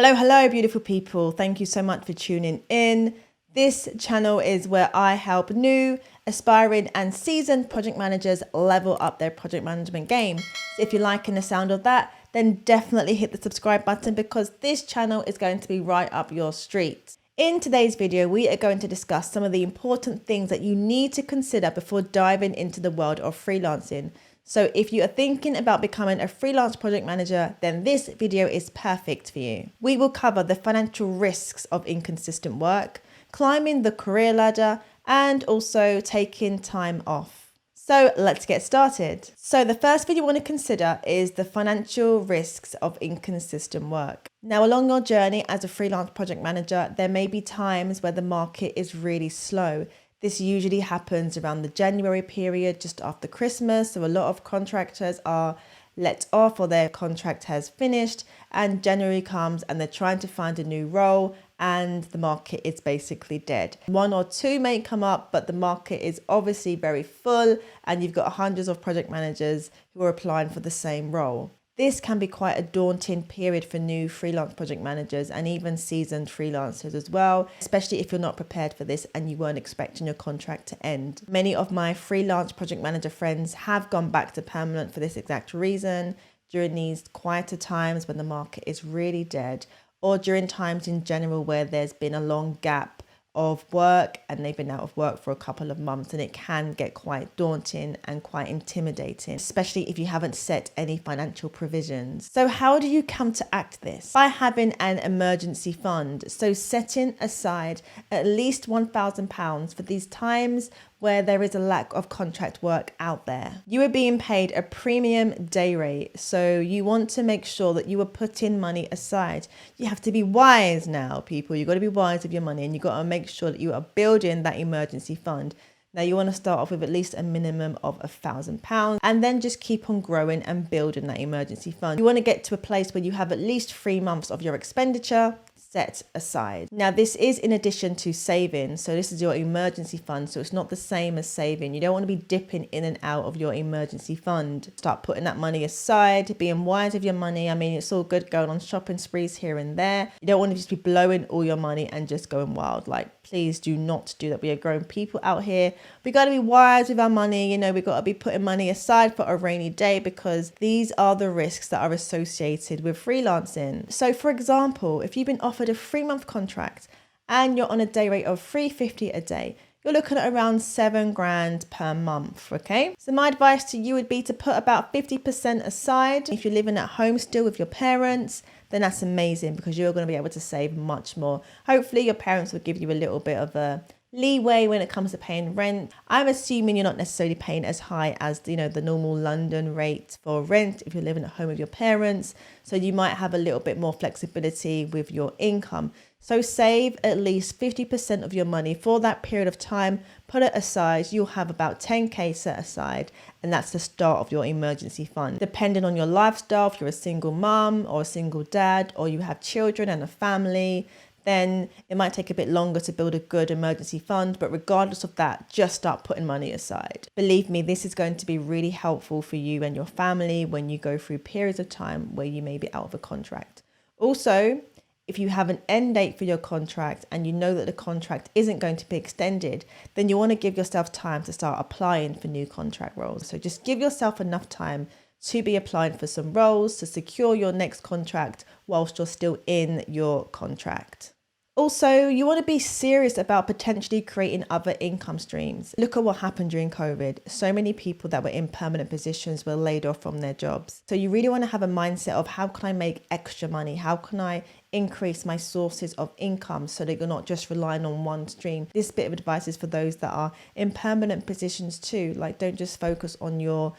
Hello, beautiful people. Thank you so much for tuning in. This channel is where I help new, aspiring and seasoned project managers level up their project management game. So if you're liking the sound of that, then definitely hit the subscribe button because this channel is going to be right up your street. In today's video, we are going to discuss some of the important things that you need to consider before diving into the world of freelancing. So if you are thinking about becoming a freelance project manager, then this video is perfect for you. We will cover the financial risks of inconsistent work, climbing the career ladder, and also taking time off. So let's get started. So the first thing you want to consider is the financial risks of inconsistent work. Now, along your journey as a freelance project manager, there may be times where the market is really slow. This usually happens around the January period, just after Christmas. So a lot of contractors are let off or their contract has finished, and January comes and they're trying to find a new role and the market is basically dead. One or two may come up, but the market is obviously very full and you've got hundreds of project managers who are applying for the same role. This can be quite a daunting period for new freelance project managers and even seasoned freelancers as well, especially if you're not prepared for this and you weren't expecting your contract to end. Many of my freelance project manager friends have gone back to permanent for this exact reason during these quieter times when the market is really dead, or during times in general where there's been a long gap of work and they've been out of work for a couple of months, and it can get quite daunting and quite intimidating, especially if you haven't set any financial provisions. So how do you counteract this? By having an emergency fund. So setting aside at least £1,000 for these times where there is a lack of contract work out there. You are being paid a premium day rate, so you want to make sure that you are putting money aside. You have to be wise now, people. You've got to be wise with your money, and you've got to make sure that you are building that emergency fund. Now, you want to start off with at least a minimum of £1,000 and then just keep on growing and building that emergency fund. You want to get to a place where you have at least 3 months of your expenditure set aside. Now, this is in addition to saving. So this is your emergency fund. So it's not the same as saving. You don't want to be dipping in and out of your emergency fund. Start putting that money aside, being wise with your money. I mean, it's all good going on shopping sprees here and there. You don't want to just be blowing all your money and just going wild. Like, please do not do that. We are grown people out here. We got to be wise with our money. You know, we got to be putting money aside for a rainy day because these are the risks that are associated with freelancing. So for example, if you've been offered a 3-month contract and you're on a day rate of $350 a day, you're looking at around $7,000 per month, okay? So my advice to you would be to put about 50% aside. If you're living at home still with your parents, then that's amazing because you're going to be able to save much more. Hopefully your parents will give you a little bit of a leeway when it comes to paying rent. I'm assuming you're not necessarily paying as high as, you know, the normal London rate for rent if you're living at home with your parents. So you might have a little bit more flexibility with your income. So save at least 50% of your money for that period of time. Put it aside. You'll have about 10K set aside, and that's the start of your emergency fund. Depending on your lifestyle, if you're a single mom or a single dad, or you have children and a family, then it might take a bit longer to build a good emergency fund. But regardless of that, just start putting money aside. Believe me, this is going to be really helpful for you and your family when you go through periods of time where you may be out of a contract. Also, if you have an end date for your contract and you know that the contract isn't going to be extended, then you want to give yourself time to start applying for new contract roles. So just give yourself enough time to be applying for some roles to secure your next contract whilst you're still in your contract. Also, you want to be serious about potentially creating other income streams. Look at what happened during COVID. So many people that were in permanent positions were laid off from their jobs. So you really want to have a mindset of how can I make extra money? How can I increase my sources of income so that you're not just relying on one stream? This bit of advice is for those that are in permanent positions too. Like, don't just focus on your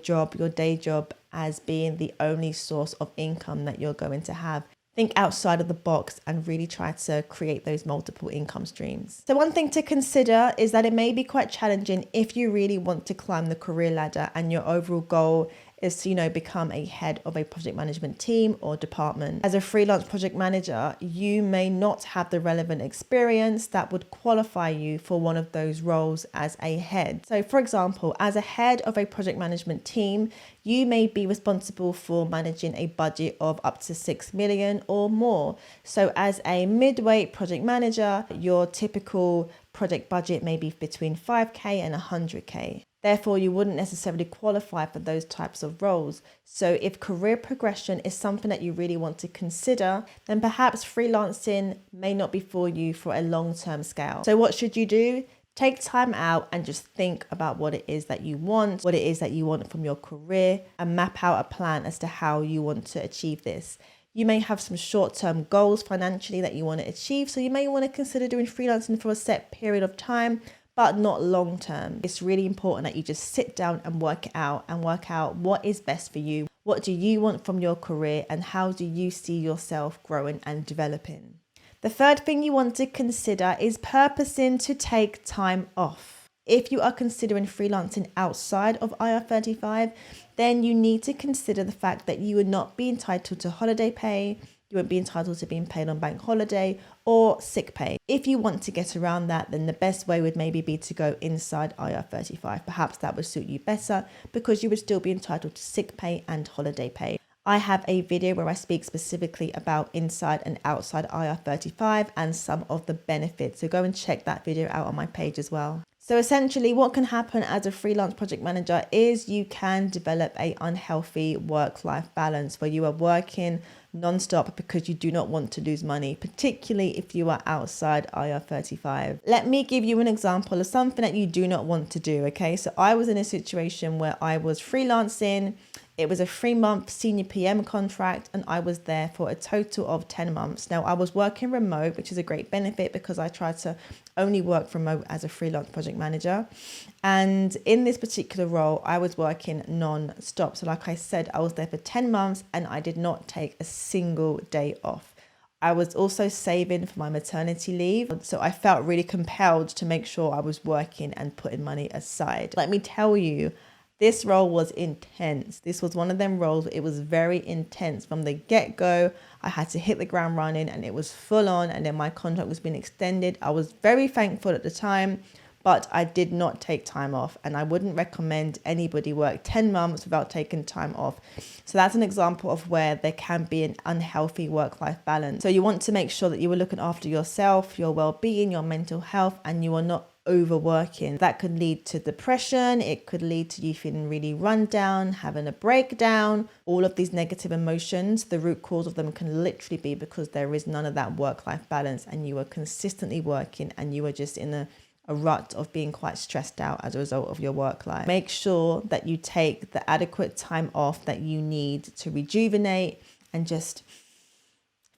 job, your day job as being the only source of income that you're going to have. Think outside of the box and really try to create those multiple income streams. So one thing to consider is that it may be quite challenging if you really want to climb the career ladder and your overall goal is to, become a head of a project management team or department. As a freelance project manager, you may not have the relevant experience that would qualify you for one of those roles as a head. So for example, as a head of a project management team, you may be responsible for managing a budget of up to 6 million or more. So as a mid-weight project manager, your typical project budget may be between 5k and 100k. Therefore, you wouldn't necessarily qualify for those types of roles. So if career progression is something that you really want to consider, then perhaps freelancing may not be for you for a long-term scale. So what should you do? Take time out and just think about what it is that you want, what it is that you want from your career, and map out a plan as to how you want to achieve this. You may have some short-term goals financially that you want to achieve. So you may want to consider doing freelancing for a set period of time, but not long-term. It's really important that you just sit down and work out what is best for you. What do you want from your career, and how do you see yourself growing and developing? The third thing you want to consider is purposing to take time off. If you are considering freelancing outside of IR35, then you need to consider the fact that you would not be entitled to holiday pay, you won't be entitled to being paid on bank holiday or sick pay. If you want to get around that, then the best way would maybe be to go inside IR35. Perhaps that would suit you better because you would still be entitled to sick pay and holiday pay. I have a video where I speak specifically about inside and outside IR35 and some of the benefits. So go and check that video out on my page as well. So essentially what can happen as a freelance project manager is you can develop an unhealthy work-life balance where you are working non-stop because you do not want to lose money, particularly if you are outside IR35. Let me give you an example of something that you do not want to do, okay? So I was in a situation where I was freelancing. It was a 3-month senior PM contract and I was there for a total of 10 months. Now I was working remote, which is a great benefit because I try to only work remote as a freelance project manager. And in this particular role, I was working non-stop. So like I said, I was there for 10 months and I did not take a single day off. I was also saving for my maternity leave. So I felt really compelled to make sure I was working and putting money aside. Let me tell you, this role was intense. This was one of them roles. It was very intense from the get-go. I had to hit the ground running and it was full on. And then my contract was being extended. I was very thankful at the time, but I did not take time off. And I wouldn't recommend anybody work 10 months without taking time off. So that's an example of where there can be an unhealthy work-life balance. So you want to make sure that you are looking after yourself, your well-being, your mental health, and you are not overworking. That could lead to depression. It could lead to you feeling really run down, having a breakdown. All of these negative emotions, the root cause of them can literally be because there is none of that work-life balance and you are consistently working and you are just in a rut of being quite stressed out as a result of your work life. Make sure that you take the adequate time off that you need to rejuvenate and just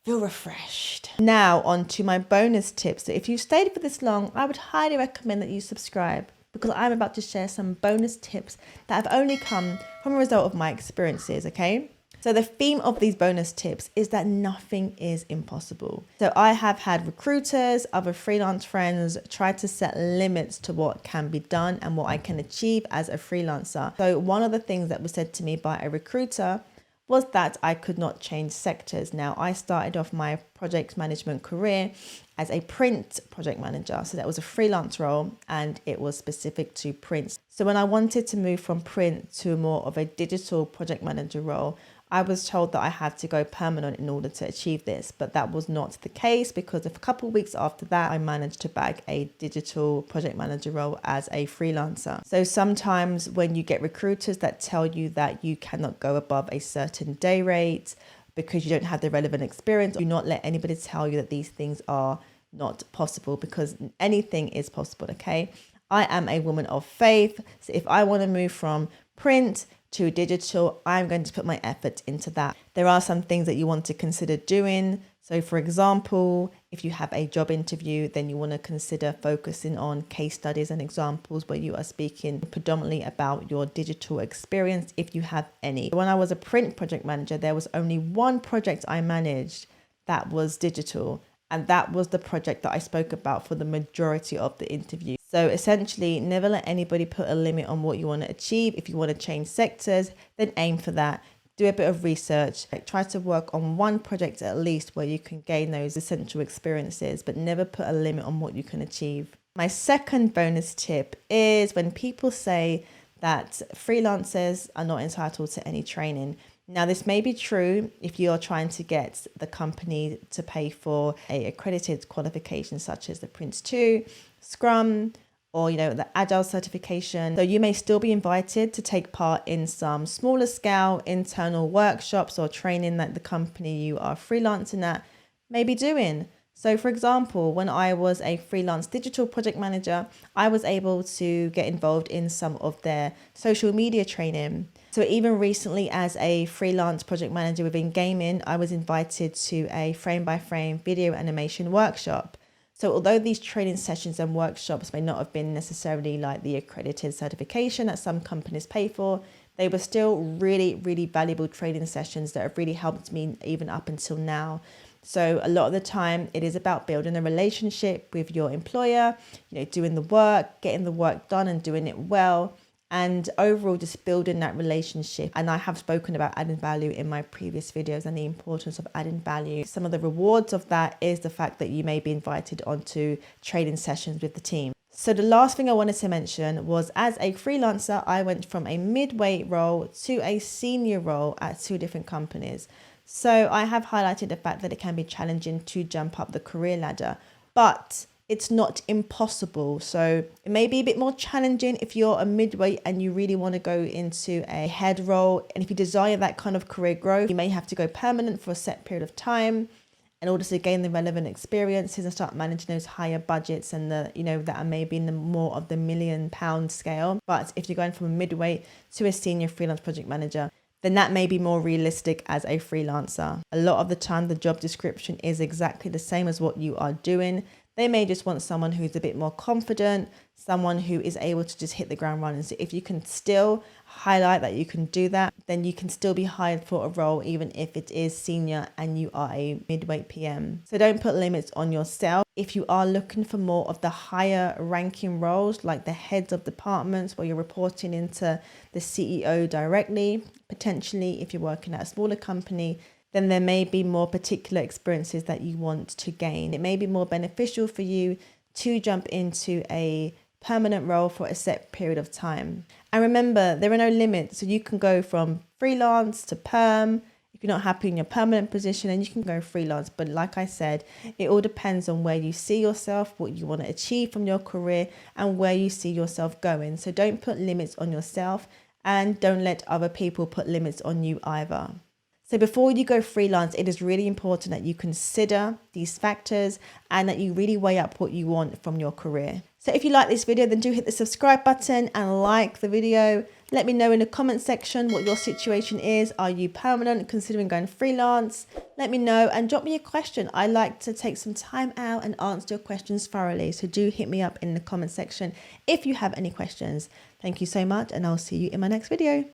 feel refreshed. Now on to my bonus tips. So if you stayed for this long, I would highly recommend that you subscribe because I'm about to share some bonus tips that have only come from a result of my experiences, okay? So the theme of these bonus tips is that nothing is impossible. So I have had recruiters, other freelance friends try to set limits to what can be done and what I can achieve as a freelancer. So one of the things that was said to me by a recruiter was that I could not change sectors. Now, I started off my project management career as a print project manager. So that was a freelance role and it was specific to print. So when I wanted to move from print to more of a digital project manager role, I was told that I had to go permanent in order to achieve this, but that was not the case because a couple of weeks after that, I managed to bag a digital project manager role as a freelancer. So sometimes when you get recruiters that tell you that you cannot go above a certain day rate because you don't have the relevant experience, do not let anybody tell you that these things are not possible because anything is possible, okay? I am a woman of faith. So if I want to move from print to digital, I'm going to put my effort into that. There are some things that you want to consider doing. So for example, if you have a job interview, then you want to consider focusing on case studies and examples where you are speaking predominantly about your digital experience, if you have any. When I was a print project manager, there was only one project I managed that was digital. And that was the project that I spoke about for the majority of the interview. So essentially, never let anybody put a limit on what you want to achieve. If you want to change sectors, then aim for that. Do a bit of research. Try to work on one project at least where you can gain those essential experiences, but never put a limit on what you can achieve. My second bonus tip is when people say that freelancers are not entitled to any training. Now, this may be true if you're trying to get the company to pay for a accredited qualification such as the Prince 2, Scrum, or the Agile certification. So you may still be invited to take part in some smaller scale internal workshops or training that the company you are freelancing at may be doing. So for example, when I was a freelance digital project manager, I was able to get involved in some of their social media training. So even recently as a freelance project manager within gaming, I was invited to a frame-by-frame video animation workshop. So although these training sessions and workshops may not have been necessarily like the accredited certification that some companies pay for, they were still really, really valuable training sessions that have really helped me even up until now. So a lot of the time it is about building a relationship with your employer, doing the work, getting the work done and doing it well. And overall, just building that relationship. And I have spoken about adding value in my previous videos and the importance of adding value. Some of the rewards of that is the fact that you may be invited onto training sessions with the team. So the last thing I wanted to mention was as a freelancer, I went from a midway role to a senior role at 2 different companies. So I have highlighted the fact that it can be challenging to jump up the career ladder, but it's not impossible. So it may be a bit more challenging if you're a midweight and you really want to go into a head role. And if you desire that kind of career growth, you may have to go permanent for a set period of time in order to gain the relevant experiences and start managing those higher budgets and that are maybe in the more of the £1 million scale. But if you're going from a midweight to a senior freelance project manager, then that may be more realistic as a freelancer. A lot of the time, the job description is exactly the same as what you are doing. They may just want someone who's a bit more confident, someone who is able to just hit the ground running. So if you can still highlight that you can do that, then you can still be hired for a role, even if it is senior and you are a midweight PM. So don't put limits on yourself. If you are looking for more of the higher ranking roles, like the heads of departments where you're reporting into the CEO directly, potentially if you're working at a smaller company, then there may be more particular experiences that you want to gain. It may be more beneficial for you to jump into a permanent role for a set period of time. And remember, there are no limits. So you can go from freelance to perm. If you're not happy in your permanent position, then you can go freelance. But like I said, it all depends on where you see yourself, what you want to achieve from your career, and where you see yourself going. So don't put limits on yourself and don't let other people put limits on you either. So before you go freelance, it is really important that you consider these factors and that you really weigh up what you want from your career. So if you like this video, then do hit the subscribe button and like the video. Let me know in the comment section what your situation is. Are you permanent, considering going freelance? Let me know and drop me a question. I like to take some time out and answer your questions thoroughly. So do hit me up in the comment section if you have any questions. Thank you so much, and I'll see you in my next video.